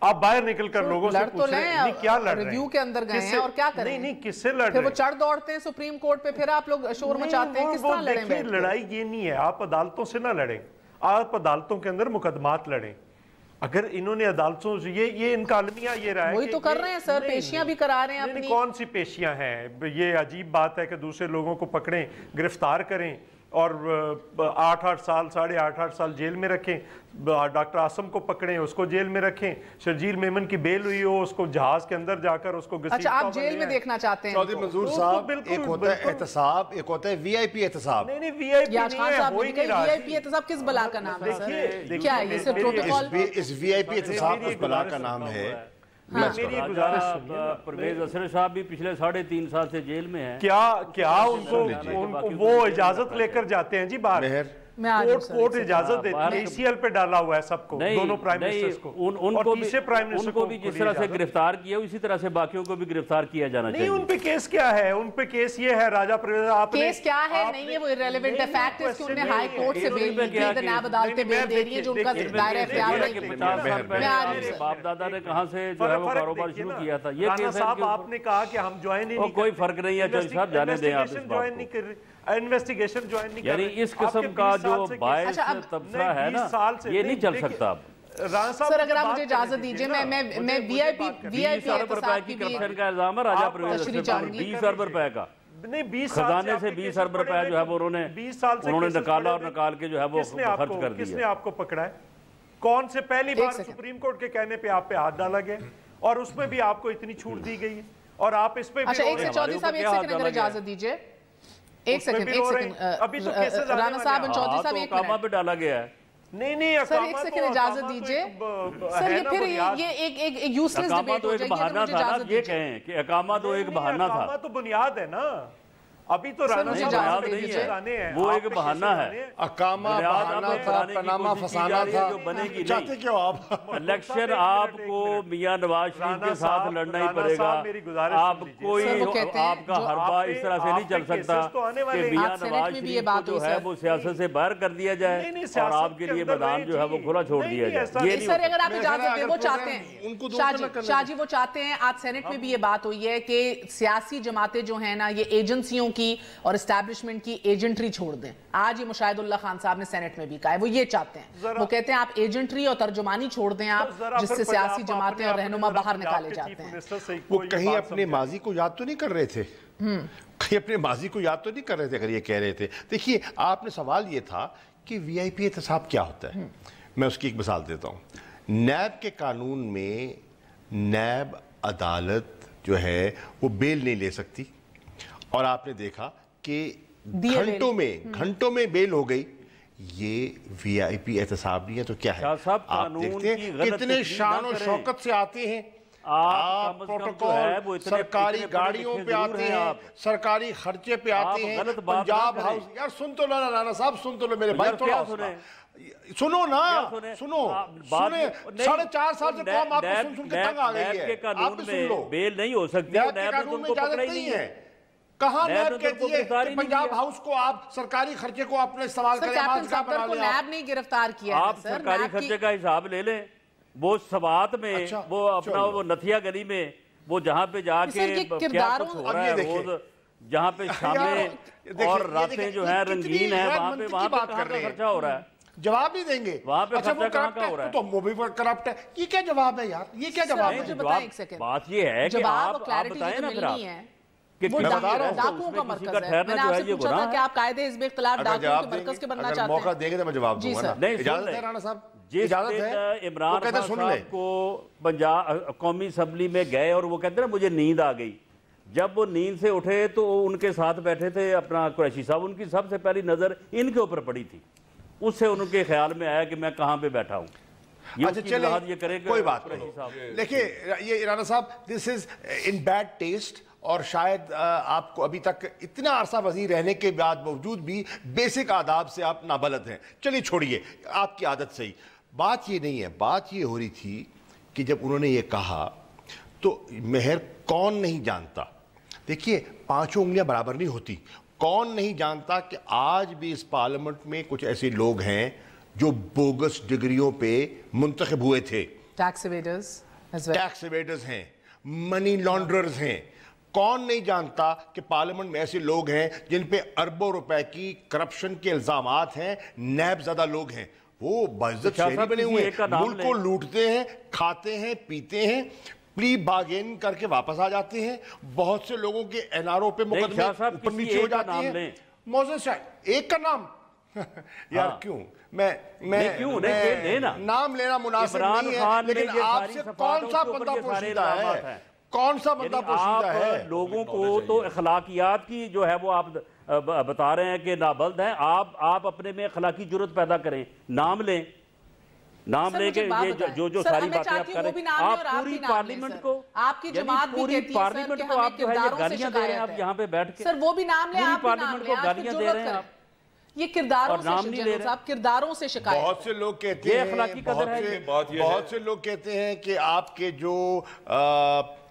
आप बाहर निकल कर लोगों से पूछ रहे हैं क्या लड़ रहे हैं? रिव्यू के अंदर गए हैं और क्या करें? नहीं किससे लड़ रहे हैं? वो चढ़ दौड़ते हैं सुप्रीम कोर्ट पे, फिर आप लोग शोर मचाते हैं, किस तरह लड़ेंगे? लड़ाई ये नहीं है, आप अदालतों से ना लड़ें, आप अदालतों के अंदर मुकदमात लड़ें। अगर इन्होंने अदालतों से ये इनका अलमिया ये रहा है, वही तो कर रहे हैं सर, पेशियां भी करा रहे हैं अपनी। कौन सी पेशियां हैं? ये अजीब बात है कि दूसरे लोगों को पकड़ें, गिरफ्तार करें और 8-8 साल 8.5 साल जेल में रखें, डॉक्टर आसम को पकड़ें, उसको जेल में रखें, शर्जील मेमन की बेल हुई हो, उसको जहाज के अंदर जाकर उसको अच्छा आप जेल में देखना चाहते हैं? चौधरी मंजूर साहब, एक होता है एहतसाब, एक होता है वीआईपी एहतसाब। नहीं वीआईपी नहीं है, हो ही नहीं रहा। वीआईपी एहतसाब किस बला का नाम है सर? क्या है ये सिर्फ प्रोटोकॉल? इस वीआईपी एहतसाब उस बला का नाम है। मेरी गुजारिश सुनिए, परवेज असर साहब भी पिछले 3.5 साल से जेल में हैं। क्या उनको वो इजाजत लेकर जाते हैं जी बाहर? कोर्ट इजाजत देती है, ACL पे डाला हुआ है सबको, दोनों प्राइम मिनिस्टर्स को, उनको भी जिस तरह से गिरफ्तार किया उसी तरह से बाकियों को भी गिरफ्तार किया जाना चाहिए। नहीं उन पे केस क्या है? उन पे केस ये है राजा परवेज, आपने केस क्या है? नहीं है वो इररिलेवेंट है, फैक्ट है कि उन्होंने हाई कोर्ट से बेल ली थी, नायब अदालतें बेल दे रही है जो उनका दायरा इख्तियार नहीं है। 50 साल पहले बाप दादा ने कहां से जो है वो कारोबार शुरू किया था, ये केस साहब आपने कहा कि हम ज्वाइन ही नहीं, कोई फर्क नहीं है चौधरी साहब, जाने दें आप इस बात को। इन्वेस्टिगेशन ज्वाइन नहीं कर यानी इस किस्म का जो बायस तबसरा है ना, ये नहीं चल सकता अब। सर अगर आप मुझे इजाजत दीजिए, मैं वीआईपी 20 अरब रुपए की करप्शन का इल्जाम है राजा परवेज पर, 20 अरब रुपए का, नहीं 20 खजाने से 20 अरब रुपए जो है वो उन्होंने निकाला और निकाल के जो है वो खर्च कर दिया। किसने आपको पकड़ा है? कौन से पहली बार सुप्रीम कोर्ट के कहने पे आप पे हाथ डाला गया और उसमें भी आपको इतनी छूट दी गई है और आप इस पे? अच्छा एक सेकंड चौधरी साहब, एक सेकंड अगर इजाजत दीजिए, एक सेकंड अभी तो केसेस राणा साहब और चौधरी साहब एक मिनट पे डाला गया है। नहीं सर एक सेकंड इजाजत दीजिए सर, ये फिर ये एक यूजलेस डिबेट हो जाएगी। बहाना था ना, ये कहें कि अकामा तो एक बहाना था, तो बुनियाद है ना। अभी तो राणा साहब नहीं है, वो एक बहाना है। अकामा बहाना था, पनामा फसाना था, जो बनेगी चाहते क्यों आप? इलेक्शन आपको मियां नवाज शरीफ के साथ लड़ना ही पड़ेगा, आप कोई आपका हरबा इस तरह से नहीं चल सकता कि मियां नवाज शरीफ को जो है वो सियासत से बाहर कर दिया जाए और आपके लिए मैदान जो है वो खुला छोड़ दिया जाए। ये सर अगर आप इजाजत दें, वो चाहते हैं शाह जी, वो चाहते हैं, आज सेनेट में भी ये बात हुई है कि सियासी जमातें जो है ना ये एजेंसियों की और एस्टैब्लिशमेंट की एजेंट्री छोड़ दें। आज ये मुशाहिदुल्लाह खान साहब ने सेनेट में भी कहा है, वो ये चाहते हैं, वो कहते हैं आप एजेंट्री और तर्जुमानी छोड़ दें आप, जिससे सियासी जमातें और रहनुमा बाहर निकाले जाते हैं। वो कहीं अपने माजी को याद तो नहीं कर रहे थे? कहीं अपने माजी को याद तो नहीं कर रहे थे अगर ये कह रहे थे? देखिए आपने सवाल ये था कि वीआईपी एहतसाब क्या होता है, मैं उसकी एक मिसाल देता हूँ। नैब के कानून में नैब अदालत जो है वो बेल नहीं ले सकती और आपने देखा कि घंटों में बेल हो गई। ये वीआईपी एहतसाब नहीं है तो क्या है? आप देखते हैं कितने शान और शौकत से आते हैं आप, प्रोटोकॉल सरकारी गाड़ियों पे आते हैं, सरकारी खर्चे पे आते हैं, पंजाब हाउस। यार सुन तो लो राणा साहब, सुन तो लो मेरे भाई, थोड़ा सुनो ना, सुनो 4.5 साल से कौम आपको सुन सुन के तंग आ गई है। आप भी सुन लो, बेल नहीं हो सकती, कानून में इजाजत नहीं है। कहाँ नैब कहती है कि पंजाब हाउस को आप सरकारी खर्चे को अपने इस्तेमाल करें? नैब नहीं गिरफ्तार किया, आप सरकारी खर्चे का हिसाब ले लें। वो सवात में वो अपना वो नथिया गली में वो जहाँ पे जाके क्या कुछ हो रहा है रोज, जहाँ पे शामें और रातें जो है रंगीन है, वहाँ पे कहाँ का खर्चा हो रहा है? जवाब नहीं देंगे वहाँ पे खर्चा कहाँ का हो रहा है? तो वो भी करप्ट है। ये क्या जवाब है यार? ये क्या जवाब है? बात ये है कि आप बताएं ना, फिर کہ وہ ڈاکوؤں کا مرکز ہے. میں نے آپ سے پوچھا تھا کہ آپ قائد حزب اختلاف ڈاکوؤں کے مرکز کے بننا چاہتے ہیں. موقع دیں گے تو میں جواب دوں گا نا. اجازت ہے رانا صاحب؟ جس دن عمران خان صاحب کو پنجاب قومی اسمبلی میں گئے اور وہ کہتے ہیں مجھے نیند آ گئی, جب وہ نیند سے اٹھے تو ان کے ساتھ بیٹھے تھے اپنا قریشی صاحب, ان کی سب سے پہلی نظر ان کے اوپر پڑی تھی, اس سے ان کے خیال میں آیا کہ میں کہاں پہ بیٹھا ہوں. اچھا چلیں کوئی بات نہیں. دیکھیں یہ رانا صاحب, دس از ان بیڈ ٹیسٹ, اور شاید آپ کو ابھی تک اتنا عرصہ وزیر رہنے کے بعد باوجود بھی بیسک آداب سے آپ نابلد ہیں. چلیے چھوڑیے, آپ کی عادت صحیح. بات یہ نہیں ہے, بات یہ ہو رہی تھی کہ جب انہوں نے یہ کہا تو مہر کون نہیں جانتا. دیکھیے 5 انگلیاں برابر نہیں ہوتی. کون نہیں جانتا کہ آج بھی اس پارلیمنٹ میں کچھ ایسے لوگ ہیں جو بوگس ڈگریوں پہ منتخب ہوئے تھے. ٹیکس ایویڈرز ہیں, منی لانڈررز ہیں. کون نہیں جانتا کہ پارلیمنٹ میں ایسے لوگ ہیں جن پہ اربوں روپے کی کرپشن کے الزامات ہیں, نیب زدہ لوگ ہیں. وہ باعزت شہری بنے ہوئے ہیں, ملک کو لوٹتے ہیں, کھاتے ہیں, پیتے ہیں, پلی باگین کر کے واپس آ جاتے ہیں. بہت سے لوگوں کے این آر او پہ مقدمے اوپر نیچے ہو جاتے ہیں. موزز شاہ ایک کا نام یار کیوں میں نام لینا مناسب نہیں ہے, لیکن آپ سے کون سا بندہ پوشیدہ ہے, کون سا بندہ پوشیدہ ہے؟ لوگوں کو تو اخلاقیات کی جو ہے وہ آپ بتا رہے ہیں کہ نابلد ہیں. آپ اپنے میں اخلاقی جرت پیدا کریں, نام لیں, نام لے کے جو ساری باتیں آپ کریں. آپ پوری پارلیمنٹ کو, آپ کی جماعت بھی کہتی ہے پارلیمنٹ کو آپ جو ہے یہ گالیاں دے رہے ہیں, آپ یہاں پہ بیٹھ کے سر وہ بھی نام لیں, آپ پارلیمنٹ کو گالیاں دے رہے ہیں آپ. یہ کرداروں سے جنرل صاحب, کرداروں سے شکایت. بہت سے لوگ کہتے ہیں, بہت سے لوگ کہتے ہیں کہ آپ کے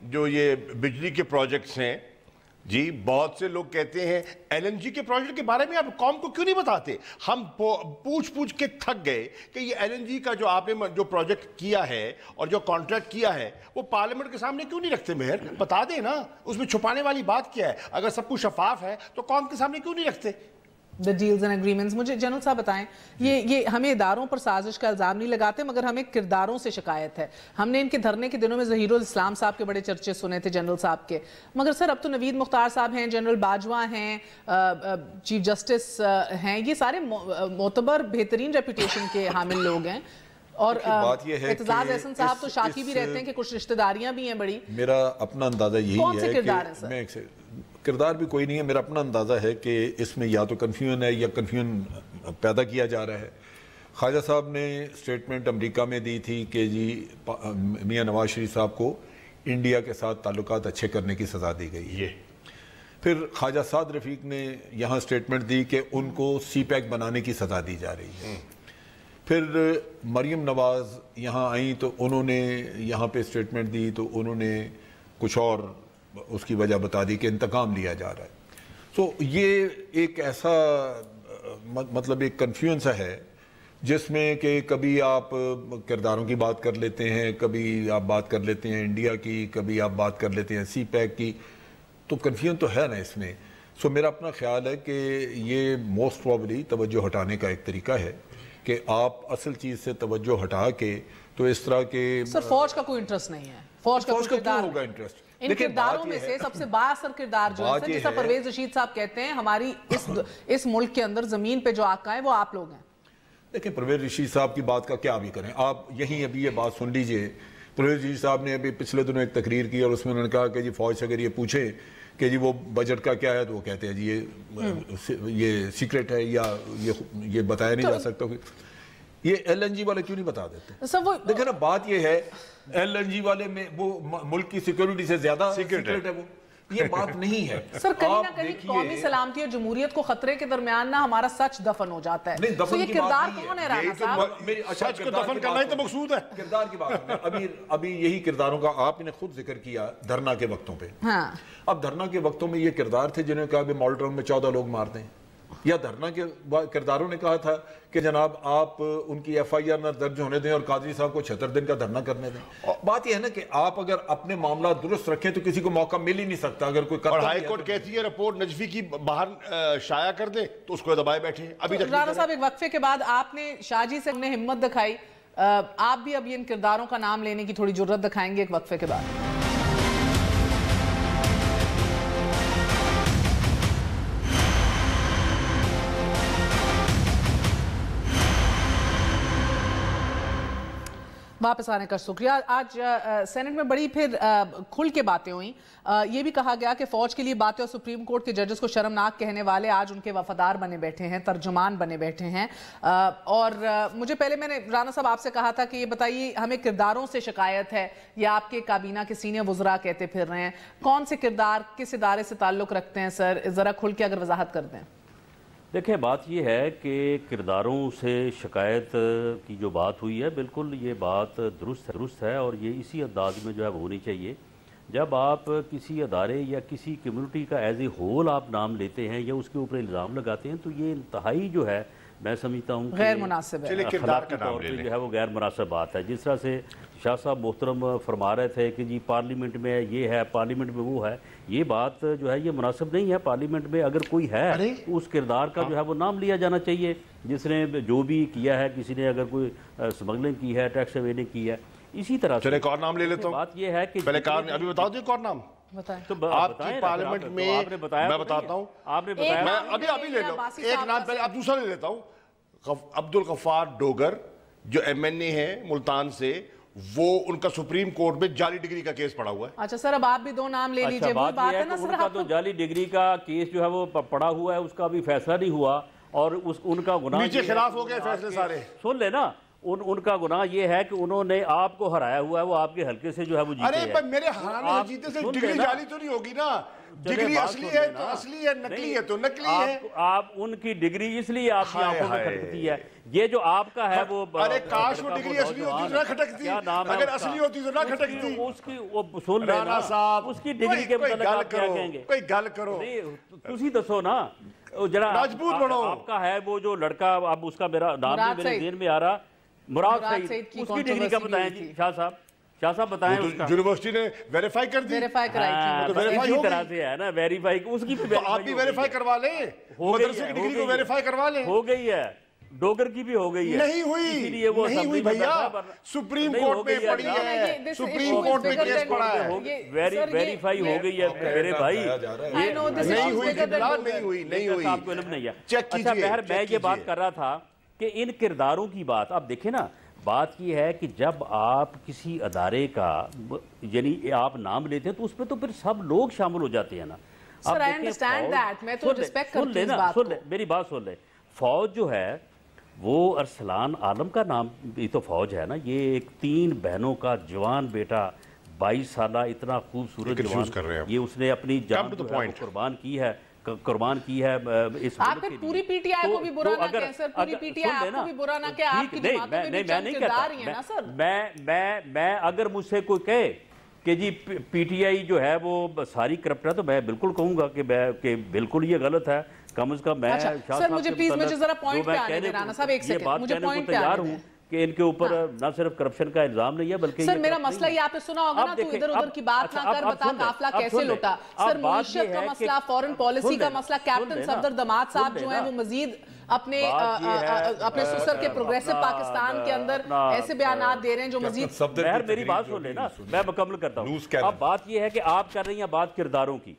جو یہ بجلی کے پروجیکٹس ہیں جی, بہت سے لوگ کہتے ہیں ایل این جی کے پروجیکٹ کے بارے میں آپ قوم کو کیوں نہیں بتاتے. ہم پوچھ کے تھک گئے کہ یہ ایل این جی کا جو آپ نے جو پروجیکٹ کیا ہے اور جو کانٹریکٹ کیا ہے وہ پارلیمنٹ کے سامنے کیوں نہیں رکھتے. مہر بتا دیں نا, اس میں چھپانے والی بات کیا ہے. اگر سب کچھ شفاف ہے تو قوم کے سامنے کیوں نہیں رکھتے. the deals and agreements. مجھے جنرل صاحب بتائیں, یہ ہمیں اداروں پر سازش کا الزام نہیں لگاتے, مگر ہمیں کرداروں سے شکایت ہے. ہم نے ان کے دھرنے کے دنوں میں ظہیر الاسلام صاحب کے بڑے چرچے سنے تھے جنرل صاحب کے, مگر سر اب تو نوید مختار صاحب ہیں, جنرل باجوہ ہیں, چیف جسٹس ہیں, یہ سارے معتبر بہترین ریپوٹیشن کے حامل لوگ ہیں. اور اعتزاز احسن صاحب تو شاکی بھی رہتے ہیں کہ کچھ رشتہ داریاں بھی ہیں بڑی. میرا اپنا اندازہ یہی ہے کون سے کردار ہیں سر؟ کردار بھی کوئی نہیں ہے. میرا اپنا اندازہ ہے کہ اس میں یا تو کنفیوژن ہے یا کنفیوژن پیدا کیا جا رہا ہے. خواجہ صاحب نے سٹیٹمنٹ امریکہ میں دی تھی کہ جی میاں نواز شریف صاحب کو انڈیا کے ساتھ تعلقات اچھے کرنے کی سزا دی گئی ہے. پھر خواجہ سعد رفیق نے یہاں سٹیٹمنٹ دی کہ ان کو سی پیک بنانے کی سزا دی جا رہی ہے. پھر مریم نواز یہاں آئیں تو انہوں نے یہاں پہ سٹیٹمنٹ دی تو انہوں نے کچھ اور اس کی وجہ بتا دی کہ انتقام لیا جا رہا ہے. سو یہ ایک ایسا مطلب ایک کنفیوژن سا ہے جس میں کہ کبھی آپ کرداروں کی بات کر لیتے ہیں, کبھی آپ بات کر لیتے ہیں انڈیا کی, کبھی آپ بات کر لیتے ہیں سی پیک کی, تو کنفیوژن تو ہے نا اس میں. سو میرا اپنا خیال ہے کہ یہ موسٹ پروبلی توجہ ہٹانے کا ایک طریقہ ہے کہ آپ اصل چیز سے توجہ ہٹا کے تو اس طرح کے. سر فوج کا کوئی انٹرسٹ نہیں ہے, فوج کا کیوں ہوگا انٹرسٹ؟ ان کرداروں میں سے سب سے بااثر کردار جو ہے جیسا پرویز رشید صاحب کہتے ہیں ہماری اس ملک کے اندر زمین پہ جو آقا ہے وہ آپ لوگ ہیں. دیکھیں پرویز رشید صاحب کی بات کا کیا بھی کریں آپ, یہیں ابھی یہ بات سن لیجئے. پرویز رشید صاحب نے ابھی پچھلے دنوں ایک تقریر کی اور اس میں انہوں نے کہا کہ جی فوج سے اگر یہ پوچھیں کہ جی وہ بجٹ کا کیا ہے تو وہ کہتے ہیں جی یہ سیکرٹ ہے یا یہ بتایا نہیں جا سکتا. یہ ایل این جی والے کیوں نہیں بتا دیتے؟ دیکھیں نا بات یہ ہے ایل این جی والے میں وہ ملک کی سیکیورٹی سے زیادہ سیکرٹ ہے, وہ یہ بات نہیں ہے. سر کہیں نہ کہیں قومی سلامتی اور جمہوریت کو خطرے کے درمیان نہ ہمارا سچ دفن ہو جاتا ہے. تو یہ کردار کون ہے رانا صاحب؟ سچ کو دفن کرنا ہی تو مقصود ہے. کردار کی بات ابھی یہی کرداروں کا آپ نے خود ذکر کیا دھرنا کے وقتوں پہ. اب دھرنا کے وقتوں میں یہ کردار تھے جنہوں نے کہا کہ ماڈل ٹاؤن میں 14 لوگ مار دیں, یا دھرنا کے کرداروں نے کہا تھا کہ جناب آپ ان کی ایف آئی آر نہ درج ہونے دیں اور قاضی صاحب کو 76 دن کا دھرنا کرنے دیں. بات یہ ہے نا کہ آپ اگر اپنے معاملات درست رکھیں تو کسی کو موقع مل ہی نہیں سکتا. اگر کوئی اور ہائی کورٹ کہتی ہے رپورٹ نجفی کی باہر شائع کر دیں تو اس کو دبائے بیٹھے. ابھی تک رانا صاحب ایک وقفے کے بعد آپ نے شاہ جی سے ہمت دکھائی, آپ بھی اب ان کرداروں کا نام لینے کی تھوڑی جرت دکھائیں گے ایک وقفے کے بعد. वापस आने का शुक्रिया। आज सेनेट में बड़ी फिर खुल के बातें हुई। ये भी कहा गया कि फौज के लिए बातें और सुप्रीम कोर्ट के जजेस को शर्मनाक कहने वाले आज उनके वफादार बने बैठे हैं, तर्जुमान बने बैठे हैं। और मुझे पहले मैंने राना साहब आपसे कहा था कि ये बताइए हमें किरदारों से शिकायत है या आपके काबीना के सीनियर वज़रा कहते फिर रहे हैं, कौन से किरदार किस इदारे से ताल्लुक़ रखते हैं सर, ज़रा खुल के अगर वजाहत कर दें। देखिए बात ये है कि किरदारों से शिकायत की जो बात हुई है, बिल्कुल ये बात दुरुस्त है और ये इसी अंदाज में जो है होनी चाहिए। जब आप किसी अदारे या किसी कम्युनिटी का एज ए होल आप नाम लेते हैं या उसके ऊपर इल्ज़ाम लगाते हैं तो ये इंतहाई जो है मैं समझता हूँ गैर मुनासिब है, अखलाकी तौर पे जो है वो गैर मुनासिब बात है। जिस तरह से शाह साहब मोहतरम फरमा रहे थे कि जी पार्लियामेंट में ये है, पार्लियामेंट में वो है, ये बात जो है ये मुनासिब नहीं है। पार्लियामेंट में अगर कोई है तो उस किरदार का जो है वो नाम लिया जाना चाहिए, जिसने जो भी किया है, किसी ने अगर कोई स्मगलिंग की है, टैक्स एवेडिंग की है। इसी तरह से एक और नाम ले लेता हूँ। बात ये है कि पहले अभी बताओ तो एक और नाम तो आपकी पार्लियामेंट में आपने बताया, मैं बताता हूँ, आपने बताया, मैं अभी ले लो एक नाम पहले, अब दूसरा ले लेता हूँ। अब्दुल गफ्फार डोगर जो MNA है मुल्तान से, वो उनका सुप्रीम कोर्ट में जाली डिग्री का केस पड़ा हुआ है। अच्छा सर, अब आप भी दो नाम ले लीजिए। बात है ना सर, उनका तो जाली डिग्री का केस जो है वो पड़ा हुआ है, उसका अभी फैसला नहीं हुआ और उनका गुनाह नीचे खिलाफ हो गए फैसले सारे। सुन लेना, उनका गुनाह ये है कि उन्होंने आपको हराया हुआ है, वो आपके हल्के से जो है वो जीते अरे पर मेरे हराने जीते से डिग्री जाली तो नहीं होगी ना, डिग्री असली है तो असली है, नकली है तो नकली है। आप उनकी डिग्री इसलिए आपकी आंखों में खटकती है, ये जो आपका है वो अरे काश वो डिग्री असली होती तो ना खटकती, अगर असली होती तो ना खटकती। उसकी वो सुन लेना साहब, उसकी डिग्री के मतलब आप क्या कहेंगे? कोई गल करो, तुसी दसो ना जरा, राजपूत बनो। आपका है वो जो लड़का, अब उसका मेरा नाम मेरे ज़हन में आ रहा, मुराद सईद, उसकी डिग्री का बताएं जी शाह साहब बताएं। यूनिवर्सिटी ने वेरीफाई कर दी, वेरीफाई कराई, तो वेरीफाई इसी तरह से है ना, वेरीफाई उसकी तो आप भी वेरीफाई करवा लें, मदरसे की डिग्री को वेरीफाई करवा लें। हो गई है, डोगर की भी हो गई है, नहीं हुई, इसीलिए वो नहीं हुई भैया, सुप्रीम कोर्ट में पड़ी है, सुप्रीम कोर्ट में केस पड़ा है, वेरीफाई हो गई है मेरे भाई। नहीं हुई, नहीं हुई, आपको इल्म नहीं है। अच्छा बहर मैं ये बात कर रहा था कि इन किरदारों की बात, आप देखें ना, बात ये है कि जब आप किसी अदारे का यानी आप नाम लेते हैं तो उसमें तो फिर सब लोग शामिल हो जाते हैं ना। सर आई अंडरस्टैंड दैट, मैं तो रिस्पेक्ट करती हूं इस बात को। मेरी बात सुन ले, फौज जो है वो अरसलान आलम का नाम भी तो फौज है ना, ये एक 3 बहनों का जवान बेटा 22 साल इतना खूबसूरत जवान कर रहे हैं, ये उसने अपनी जान कुर्बान की है इस आप फिर पूरी पीटीआई को भी बुरा ना कहें सर, पूरी पीटीआई आपको भी बुरा ना कहे, आपकी दिमागों में भी चंद किरदार ही है ना सर। मैं अगर मुझसे कोई कहे कि जी पीटीआई जो है वो सारी करप्ट है तो मैं बिल्कुल कहूंगा कि बिल्कुल ये गलत है। कम से कम मैं सर मुझे प्लीज मुझे जरा पॉइंट पे आने दें राना साहब, एक सेकंड मुझे पॉइंट पे आने दें कि इनके ऊपर न सिर्फ करप्शन का इल्जाम नहीं है बल्कि सर मेरा मसला ये आपने सुना होगा ना, तू इधर उधर की बात ना कर, बता काफला कैसे लुटा। सर मुईशत का मसला, फॉरेन पॉलिसी का मसला, कैप्टन सफदर दमाद साहब जो है वो मजीद अपने सुसर के प्रोग्रेसिव पाकिस्तान के अंदर ऐसे बयानात दे रहे हैं जो मजीद। मेरी बात सुन लेना, मैं मुकम्मल करता हूँ। अब बात ये है कि आप कर रही हैं बात किरदारों की,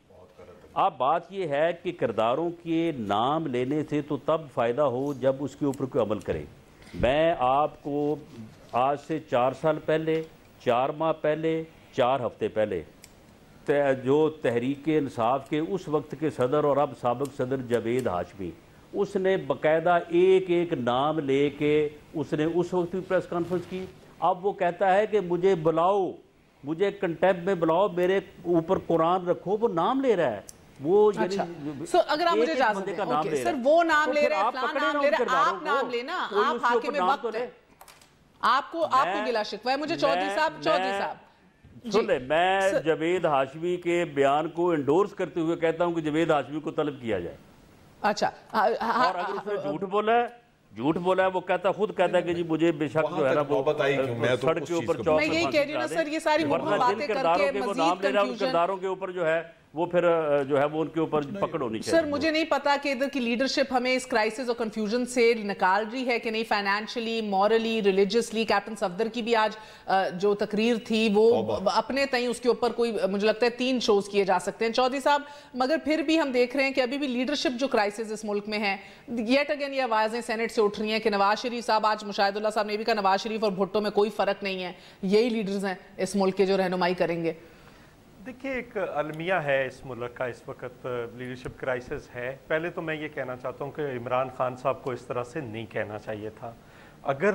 अब बात ये है कि किरदारों के नाम लेने से तो तब फायदा हो जब उसके ऊपर कोई अमल करे। मैं आपको आज से 4 साल पहले, 4 माह पहले, 4 हफ्ते पहले जो तहरीक इंसाफ के उस वक्त के सदर और अब साबिक सदर जावेद हाशमी, उसने बाकायदा एक नाम लेके उसने उस वक्त भी प्रेस कॉन्फ्रेंस की। अब वो कहता है कि मुझे बुलाओ, मुझे कंटेम्प्ट में बुलाओ, मेरे ऊपर कुरान रखो, वो नाम ले रहा है वो। अच्छा सो अगर आप मुझे इजाजत दें, ओके सर वो नाम ले रहे हैं, फलां नाम ले रहे हैं, आप नाम लेना, आप हाकिम वक्त है, आपको गिला शिकवा है। मुझे चौधरी साहब सुन ले, मैं जावेद हाशमी के बयान को एंडोर्स करते हुए कहता हूं कि जावेद हाशमी को तलब किया जाए। अच्छा और अगर उसने झूठ बोला है वो खुद कहता है कि जी मुझे बेशक जो है ना वो सड़क के ऊपर मैं यही कह रही हूं ना सर, ये सारी बातें करके मजीद किरदारों के ऊपर जो है وہ پھر جو ہے وہ ان کے اوپر پکڑ ہونی چاہیے. سر مجھے نہیں پتا کہ ادھر کی لیڈرشپ ہمیں اس کرائسس اور کنفیوژن سے نکال رہی ہے کہ نہیں. Financially, morally, religiously captain Safdar کی بھی آج جو تقریر تھی وہ اپنے تئیں اس کے اوپر کوئی مجھے لگتا ہے 3 شوز کیے جا سکتے ہیں چودھری صاحب. مگر پھر بھی ہم دیکھ رہے ہیں کہ ابھی بھی لیڈرشپ جو کرائسس اس ملک میں ہے، یٹ اگین یہ آوازیں سینٹ سے اٹھ رہی ہیں کہ نواز شریف صاحب، آج مشاہد اللہ صاحب نے بھی کہا نواز شریف اور بھٹو میں کوئی فرق نہیں ہے، یہی لیڈرز ہیں اس ملک کے جو رہنمائی کریں گے. دیکھیے ایک المیہ ہے اس ملک کا اس وقت، لیڈرشپ کرائسس ہے. پہلے تو میں یہ کہنا چاہتا ہوں کہ عمران خان صاحب کو اس طرح سے نہیں کہنا چاہیے تھا. اگر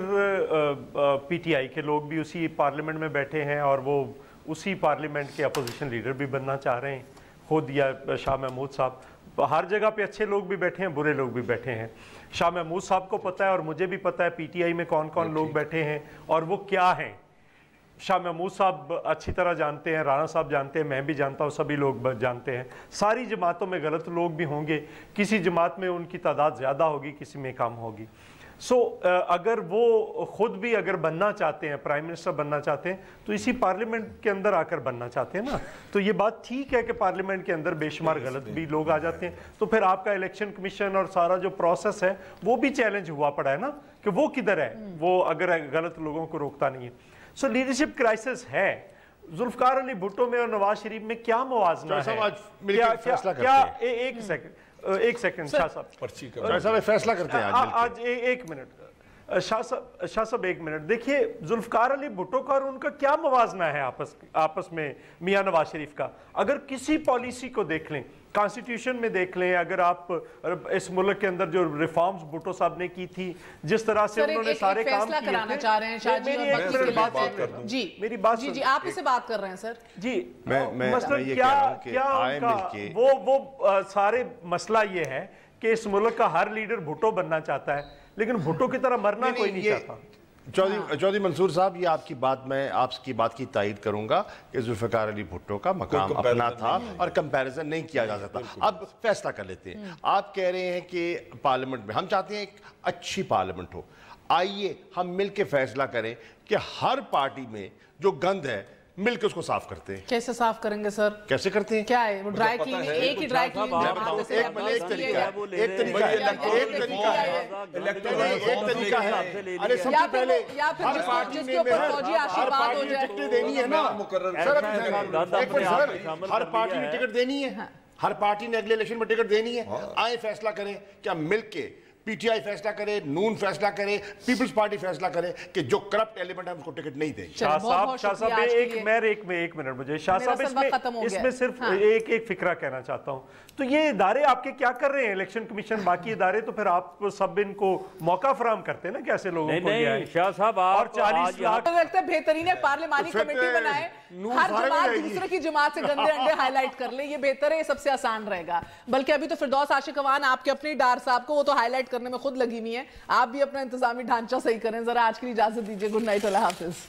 پی ٹی آئی کے لوگ بھی اسی پارلیمنٹ میں بیٹھے ہیں اور وہ اسی پارلیمنٹ کے اپوزیشن لیڈر بھی بننا چاہ رہے ہیں، خود یا شاہ محمود صاحب، ہر جگہ پہ اچھے لوگ بھی بیٹھے ہیں، برے لوگ بھی بیٹھے ہیں. شاہ محمود صاحب کو پتہ ہے اور مجھے بھی پتہ ہے پی ٹی آئی میں کون کون لوگ بیٹھے ہیں اور وہ کیا ہیں. شاہ محمود صاحب اچھی طرح جانتے ہیں، رانا صاحب جانتے ہیں، میں بھی جانتا ہوں، سبھی لوگ جانتے ہیں. ساری جماعتوں میں غلط لوگ بھی ہوں گے، کسی جماعت میں ان کی تعداد زیادہ ہوگی، کسی میں کم ہوگی. اگر وہ خود بھی اگر بننا چاہتے ہیں، پرائم منسٹر بننا چاہتے ہیں، تو اسی پارلیمنٹ کے اندر آ کر بننا چاہتے ہیں نا. تو یہ بات ٹھیک ہے کہ پارلیمنٹ کے اندر بے شمار غلط بھی لوگ آ جاتے ہیں، تو پھر آپ کا الیکشن کمیشن اور سارا جو پروسیس ہے وہ بھی چیلنج ہوا پڑا ہے نا کہ وہ کدھر ہے، وہ اگر غلط لوگوں کو روکتا نہیں ہے. لیڈرشپ کرائسس ہے. ذوالفقار علی بھٹو میں اور نواز شریف میں کیا موازنہ ہے؟ ایک سیکنڈ شاہ صاحب فیصلہ کرتے ہیں آج. ایک منٹ شاہ صاحب ایک منٹ. دیکھیے ذوالفقار علی بھٹو کا اور ان کا کیا موازنہ ہے آپس میں میاں نواز شریف کا؟ اگر کسی پالیسی کو دیکھ لیں، کانسٹیٹیوشن میں دیکھ لیں، اگر آپ اس ملک کے اندر جو ریفارمز بھٹو صاحب نے کی تھی، جس طرح سے انہوں نے سارے کام کیے تھے. کرانا چاہ رہے ہیں شاہ جی، میری بات جی آپ اس سے بات کر رہے ہیں سر. جی مثلا کیا وہ سارے مسئلہ یہ ہے کہ اس ملک کا ہر لیڈر بھٹو بننا چاہتا ہے، لیکن بھٹو کی طرح مرنا کوئی نہیں چاہتا. چودھری منصور صاحب، یہ آپ کی بات، میں آپ کی بات کی تائید کروں گا کہ ذوالفقار علی بھٹو کا مقام اپنا تھا اور کمپیریزن نہیں کیا جا سکتا. اب فیصلہ کر لیتے ہیں. آپ کہہ رہے ہیں کہ پارلیمنٹ میں ہم چاہتے ہیں ایک اچھی پارلیمنٹ ہو. آئیے ہم مل کے فیصلہ کریں کہ ہر پارٹی میں جو گند ہے مل کے اس کو صاف کرتے ہیں. کیسے صاف کریں گے سر؟ کیسے کرتے ہیں؟ کیا ہے وہ ڈرائی کلین؟ ایک ہی ڈرائی کلین ہر پارٹی نے ٹکٹ دینی ہے، ہر پارٹی نے اگلے الیکشن میں ٹکٹ دینی ہے. آئیں فیصلہ کریں کہ ہم مل کے، پی ٹی آئی فیصلہ کرے، نون فیصلہ کرے، پیپلز پارٹی فیصلہ کرے کہ جو کرپٹ ایلیمنٹ ہے اس کو ٹکٹ نہیں دیں. شاہ صاحب ایک منٹ مجھے شاہ صاحب اس میں صرف ایک فکرہ کہنا چاہتا ہوں. تو یہ ادارے آپ کے کیا کر رہے ہیں، الیکشن کمیشن، باقی ادارے، تو پھر آپ سب ان کو موقع فراہم کرتے ہیں نا کیسے لوگوں کو. نہیں شاہ صاحب، اور 40 لاکھ لگتا ہے بہترین ہے پارلیمانی کمیٹی بنائے، ہر جماعت دوسرے کی جماعت سے گندے انڈے ہائی لائٹ کر لے. یہ بہتر ہے، یہ سب سے آسان رہے گا. بلکہ ابھی تو فردوس عاشق اوان آپ کے اپنے ڈار صاحب کو وہ تو ہائی لائٹ کرنے میں خود لگی ہوئی ہیں. آپ بھی اپنا انتظامی ڈھانچہ صحیح کریں ذرا. آج کے لیے اجازت دیجیے. گڈ نائٹ، اللہ حافظ.